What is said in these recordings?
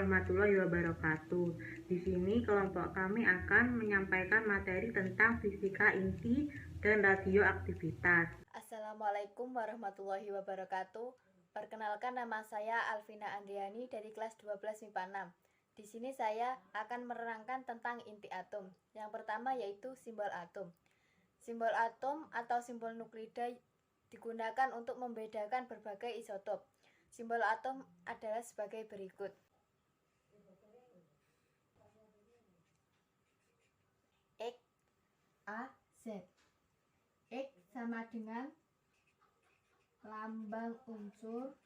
warahmatullahi wabarakatuh. Di sini kelompok kami akan menyampaikan materi tentang fisika inti dan radioaktivitas. Assalamualaikum warahmatullahi wabarakatuh. Perkenalkan, nama saya Alvina Andriani dari kelas 12 MIPA 6. Di sini saya akan menerangkan tentang inti atom. Yang pertama yaitu simbol atom. Simbol atom atau simbol nuklida digunakan untuk membedakan berbagai isotop. Simbol atom adalah sebagai berikut. X, A, Z. X sama dengan lambang unsur,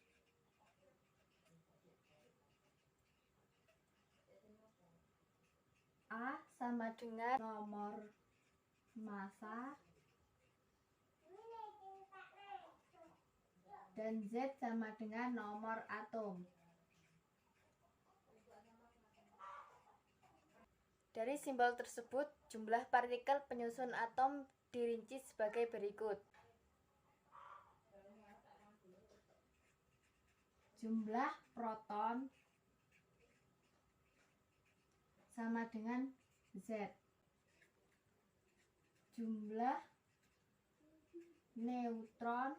A sama dengan nomor massa, dan Z sama dengan nomor atom. Dari simbol tersebut, jumlah partikel penyusun atom dirinci sebagai berikut. Jumlah proton sama dengan Z. Jumlah neutron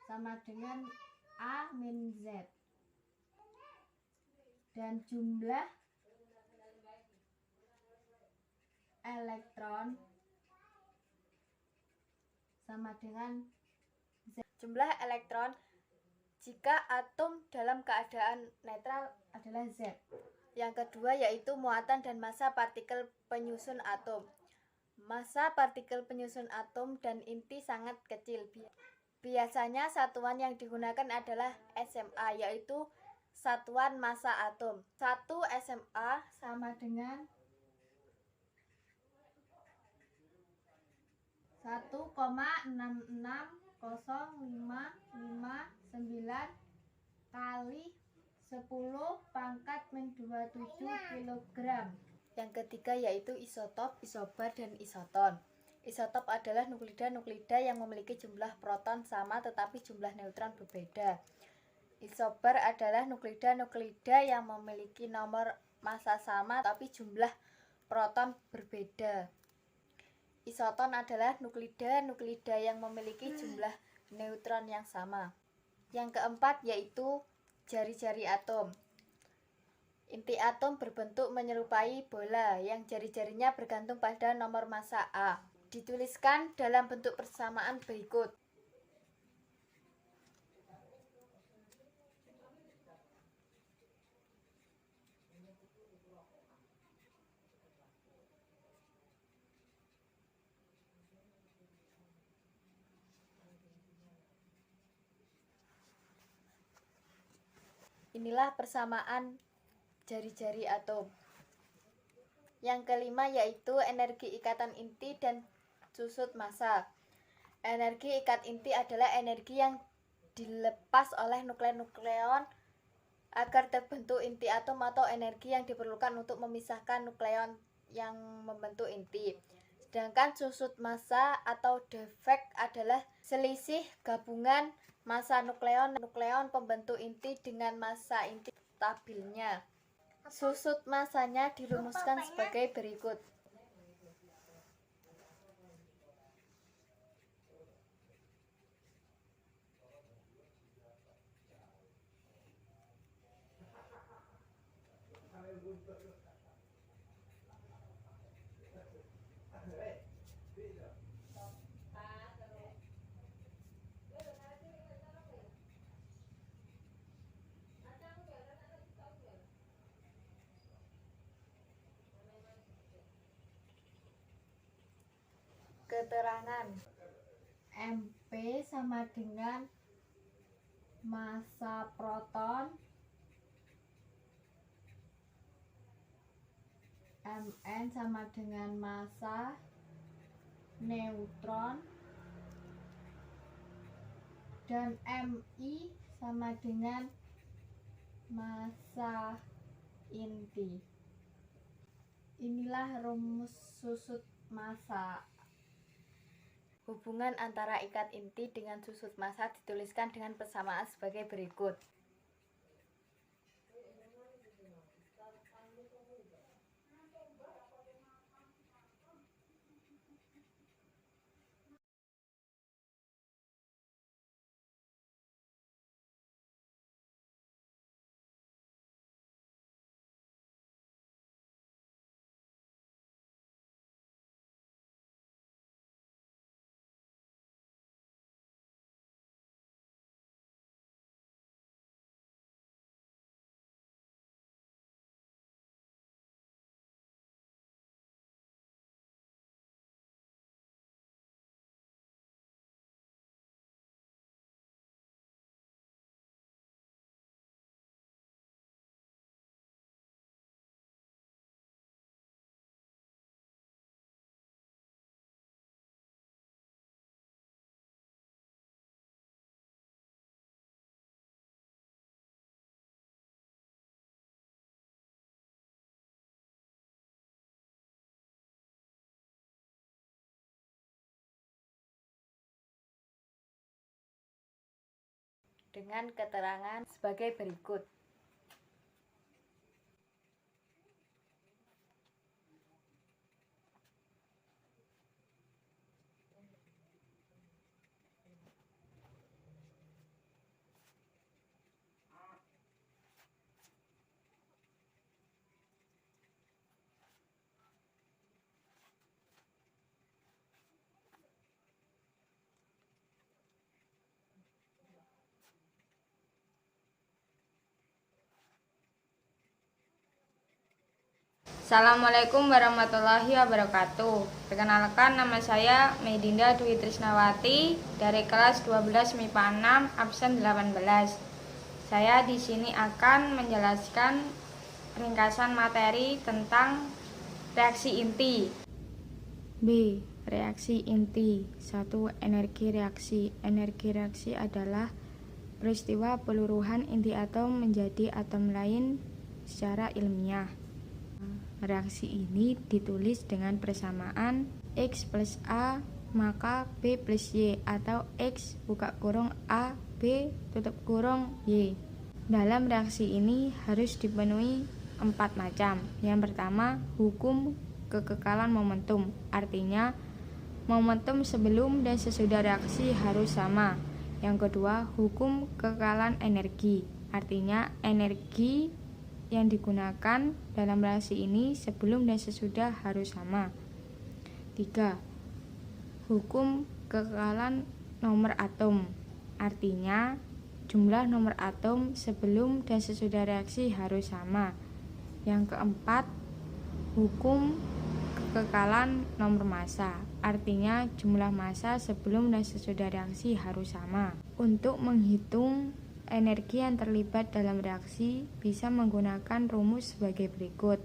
sama dengan A-Z. Dan jumlah elektron sama dengan Z. Jumlah elektron jika atom dalam keadaan netral adalah Z. Yang kedua yaitu muatan dan massa partikel penyusun atom. Massa partikel penyusun atom dan inti sangat kecil. Biasanya satuan yang digunakan adalah SMA, yaitu satuan massa atom. 1 SMA sama dengan 1,6605559 kali 10⁻27 kg. Yang ketiga yaitu isotop, isobar, dan isoton. Isotop adalah nuklida-nuklida yang memiliki jumlah proton sama tetapi jumlah neutron berbeda. Isobar adalah nuklida-nuklida yang memiliki nomor massa sama tapi jumlah proton berbeda. Isoton adalah nuklida-nuklida yang memiliki jumlah neutron yang sama. Yang keempat yaitu jari-jari atom. Inti atom berbentuk menyerupai bola yang jari-jarinya bergantung pada nomor massa A. Dituliskan dalam bentuk persamaan berikut. Inilah persamaan jari-jari atom. Yang kelima yaitu energi ikatan inti dan susut massa. Energi ikat inti adalah energi yang dilepas oleh nukleon agar terbentuk inti atom atau energi yang diperlukan untuk memisahkan nukleon yang membentuk inti. Sedangkan susut massa atau defek adalah selisih gabungan massa nukleon pembentuk inti dengan massa inti stabilnya. Susut massanya dirumuskan sebagai berikut. Keterangan MP sama dengan massa proton, Mn sama dengan massa neutron, dan Mi sama dengan massa inti. Inilah rumus susut massa. Hubungan antara ikat inti dengan susut massa dituliskan dengan persamaan sebagai berikut. dengan keterangan sebagai berikut. Assalamualaikum warahmatullahi wabarakatuh. Perkenalkan, nama saya Medinda Dwi Trisnawati dari kelas 12 MIPA 6 absen 18. Saya di sini akan menjelaskan ringkasan materi tentang reaksi inti. B. Reaksi inti. 1. Energi reaksi. Energi reaksi adalah peristiwa peluruhan inti atom menjadi atom lain secara ilmiah. Reaksi ini ditulis dengan persamaan X plus A maka B plus Y atau X buka kurung A B tutup kurung Y. Dalam reaksi ini harus dipenuhi 4 macam. Yang pertama, hukum kekekalan momentum. Artinya momentum sebelum dan sesudah reaksi harus sama. Yang kedua, hukum kekekalan energi. Artinya energi yang digunakan dalam reaksi ini sebelum dan sesudah harus sama. 3. Hukum kekekalan nomor atom. Artinya jumlah nomor atom sebelum dan sesudah reaksi harus sama. Yang keempat, hukum kekekalan nomor massa. Artinya jumlah massa sebelum dan sesudah reaksi harus sama. Untuk menghitung energi yang terlibat dalam reaksi bisa menggunakan rumus sebagai berikut.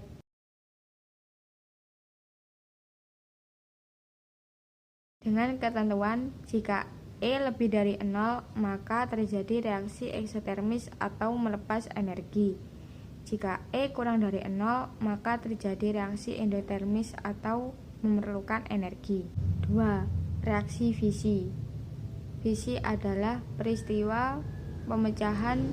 Dengan ketentuan, jika E lebih dari 0, maka terjadi reaksi eksotermis atau melepas energi. Jika E kurang dari 0, maka terjadi reaksi endotermis atau memerlukan energi. 2. Reaksi fisi. Fisi adalah peristiwa pemecahan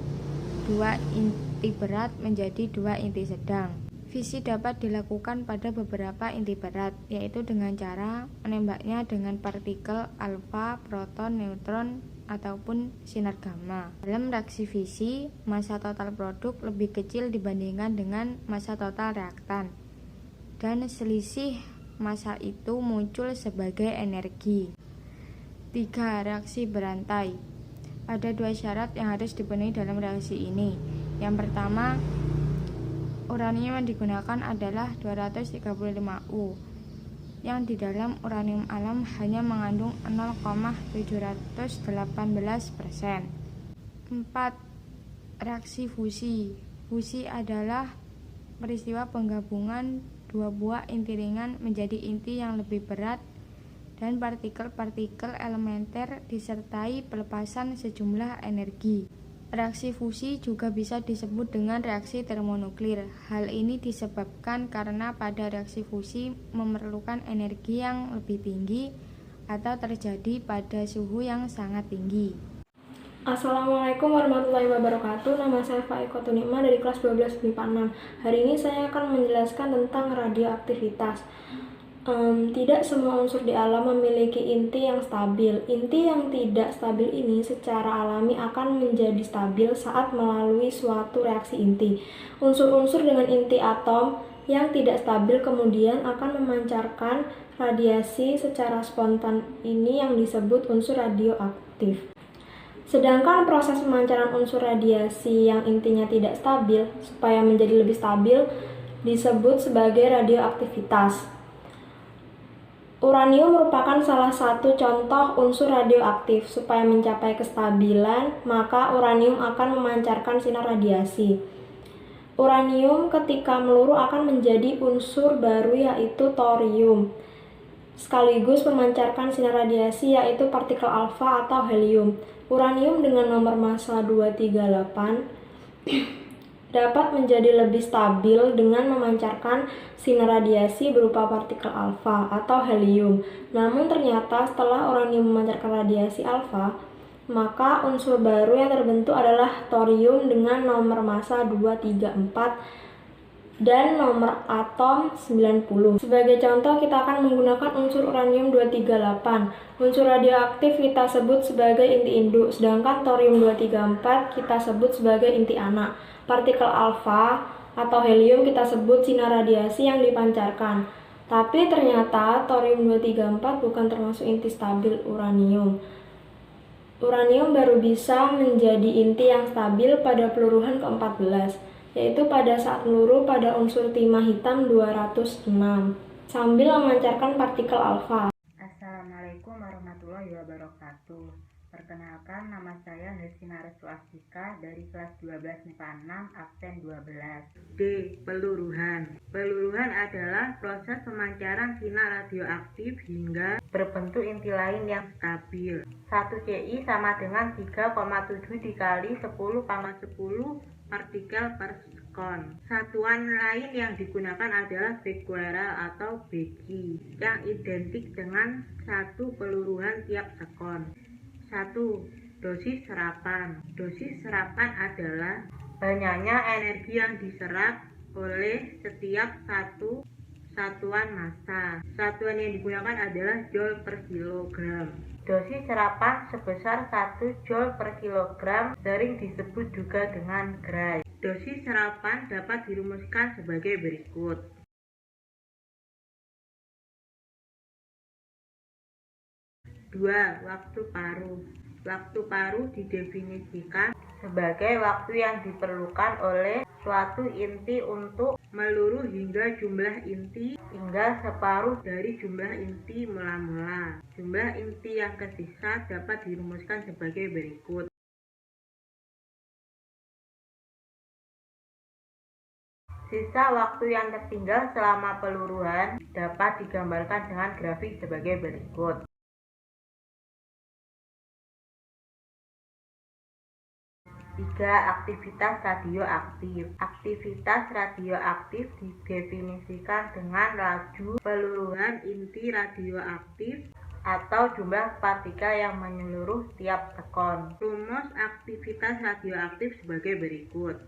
dua inti berat menjadi dua inti sedang. Fisi dapat dilakukan pada beberapa inti berat, yaitu dengan cara menembaknya dengan partikel alfa, proton, neutron, ataupun sinar gamma. Dalam reaksi fisi, massa total produk lebih kecil dibandingkan dengan massa total reaktan, dan selisih massa itu muncul sebagai energi. 3. Reaksi berantai. Ada 2 syarat yang harus dipenuhi dalam reaksi ini. Yang pertama, uranium yang digunakan adalah 235U, yang di dalam uranium alam hanya mengandung 0,718%. 4. Reaksi fusi. Fusi adalah peristiwa penggabungan 2 buah inti ringan menjadi inti yang lebih berat dan partikel-partikel elementer disertai pelepasan sejumlah energi. Reaksi fusi juga bisa disebut dengan reaksi termonuklir. Hal ini disebabkan karena pada reaksi fusi memerlukan energi yang lebih tinggi atau terjadi pada suhu yang sangat tinggi. Assalamualaikum warahmatullahi wabarakatuh. Nama saya Faiko Tunima dari kelas 12 MIPA 6. Hari ini saya akan menjelaskan tentang radioaktivitas. Tidak semua unsur di alam memiliki inti yang stabil. Inti yang tidak stabil ini secara alami akan menjadi stabil saat melalui suatu reaksi inti. Unsur-unsur dengan inti atom yang tidak stabil kemudian akan memancarkan radiasi secara spontan. Ini yang disebut unsur radioaktif. Sedangkan proses pemancaran unsur radiasi yang intinya tidak stabil supaya menjadi lebih stabil disebut sebagai radioaktivitas. Uranium merupakan salah satu contoh unsur radioaktif. Supaya mencapai kestabilan, maka uranium akan memancarkan sinar radiasi. Uranium ketika meluruh akan menjadi unsur baru yaitu thorium, sekaligus memancarkan sinar radiasi yaitu partikel alfa atau helium. Uranium dengan nomor massa 238 dapat menjadi lebih stabil dengan memancarkan sinar radiasi berupa partikel alfa atau helium. Namun ternyata setelah uranium memancarkan radiasi alfa, maka unsur baru yang terbentuk adalah thorium dengan nomor massa 234 dan nomor atom 90. Sebagai contoh, kita akan menggunakan unsur uranium 238. Unsur radioaktif kita sebut sebagai inti induk, sedangkan thorium 234 kita sebut sebagai inti anak. Partikel alfa atau helium kita sebut sinar radiasi yang dipancarkan. Tapi ternyata thorium 234 bukan termasuk inti stabil uranium. Uranium baru bisa menjadi inti yang stabil pada peluruhan ke-14. Yaitu pada saat peluru pada unsur timah hitam 206 sambil memancarkan partikel alfa. Assalamualaikum warahmatullahi wabarakatuh. Perkenalkan, nama saya Nesina Resuastika dari kelas 12 MIPA 6 absen 12. D. Peluruhan. Peluruhan adalah proses pemancaran sinar radioaktif hingga berbentuk inti lain yang stabil. 1 Ci sama dengan 3,7 dikali 10 pangkat 10 partikel per sekon. Satuan lain yang digunakan adalah becquerel atau Becquey yang identik dengan 1 peluruhan tiap sekon. 1. Dosis serapan. Dosis serapan adalah banyaknya energi yang diserap oleh setiap satu satuan massa. Satuan yang digunakan adalah joule per kilogram. Dosis serapan sebesar 1 joule per kilogram sering disebut juga dengan Gray. Dosis serapan dapat dirumuskan sebagai berikut. Dua, waktu paruh. Waktu paruh didefinisikan sebagai waktu yang diperlukan oleh suatu inti untuk meluruh hingga jumlah inti hingga separuh dari jumlah inti mula-mula. Jumlah inti yang tersisa dapat dirumuskan sebagai berikut. Sisa waktu yang tertinggal selama peluruhan dapat digambarkan dengan grafik sebagai berikut. 3. Aktivitas radioaktif. Aktivitas radioaktif didefinisikan dengan laju peluruhan inti radioaktif atau jumlah partikel yang menyeluruh tiap sekon. Rumus aktivitas radioaktif sebagai berikut.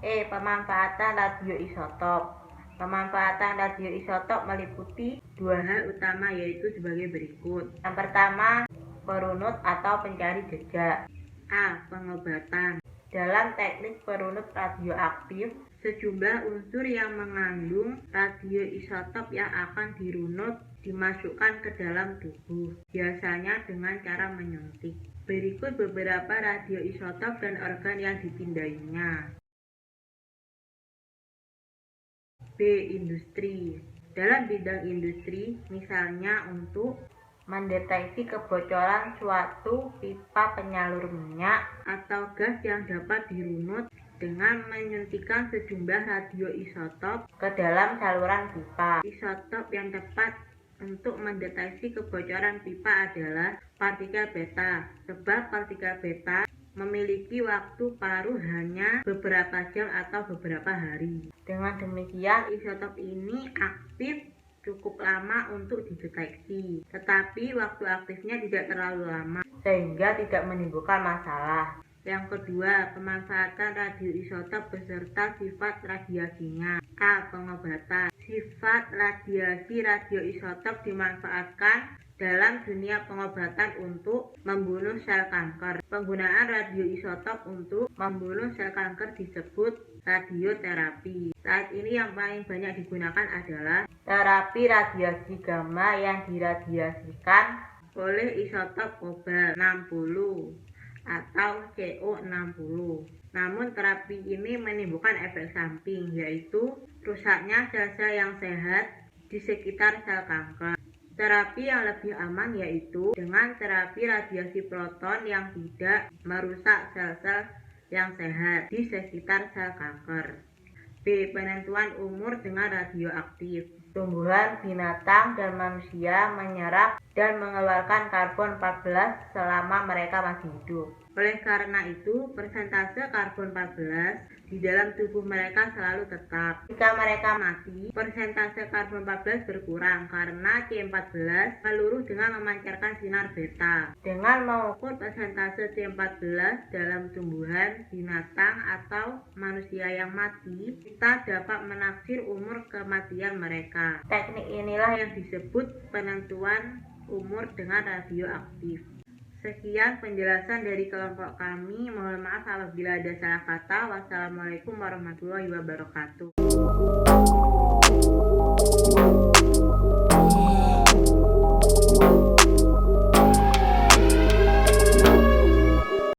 Pemanfaatan radioisotop. Pemanfaatan radioisotop meliputi 2 hal utama, yaitu sebagai berikut. Yang pertama, perunut atau pencari jejak. A. Pengobatan. Dalam teknik perunut radioaktif, sejumlah unsur yang mengandung radioisotop yang akan dirunut dimasukkan ke dalam tubuh, biasanya dengan cara menyuntik. Berikut beberapa radioisotop dan organ yang dipindainya. B. Industri. Dalam bidang industri, misalnya untuk mendeteksi kebocoran suatu pipa penyalur minyak atau gas yang dapat dirunut dengan menyuntikkan sejumlah radioisotop ke dalam saluran pipa. Isotop yang tepat untuk mendeteksi kebocoran pipa adalah partikel beta, sebab partikel beta memiliki waktu paruh hanya beberapa jam atau beberapa hari. Dengan demikian, isotop ini aktif cukup lama untuk dideteksi, tetapi waktu aktifnya tidak terlalu lama, sehingga tidak menimbulkan masalah. Yang kedua, pemanfaatan radioisotop beserta sifat radiasinya. A. Pengobatan. Sifat radiasi radioisotop dimanfaatkan dalam dunia pengobatan untuk membunuh sel kanker. Penggunaan radioisotop untuk membunuh sel kanker disebut radioterapi. Saat ini yang paling banyak digunakan adalah terapi radiasi gamma yang diradiasikan oleh isotop kobalt 60 atau CO60. Namun terapi ini menimbulkan efek samping, yaitu rusaknya sel-sel yang sehat di sekitar sel kanker. Terapi yang lebih aman yaitu dengan terapi radiasi proton yang tidak merusak sel-sel yang sehat di sekitar sel kanker. B. Penentuan umur dengan radioaktif. Tumbuhan, binatang, dan manusia menyerap dan mengeluarkan karbon 14 selama mereka masih hidup. Oleh karena itu, persentase karbon 14 di dalam tubuh mereka selalu tetap. Jika mereka mati, persentase karbon 14 berkurang karena C14 meluruh dengan memancarkan sinar beta. Dengan mengukur persentase C14 dalam tumbuhan, binatang, atau manusia yang mati, kita dapat menaksir umur kematian mereka. Teknik inilah yang disebut penentuan umur dengan radioaktif. Sekian penjelasan dari kelompok kami. Mohon maaf apabila ada salah kata. Wassalamualaikum warahmatullahi wabarakatuh.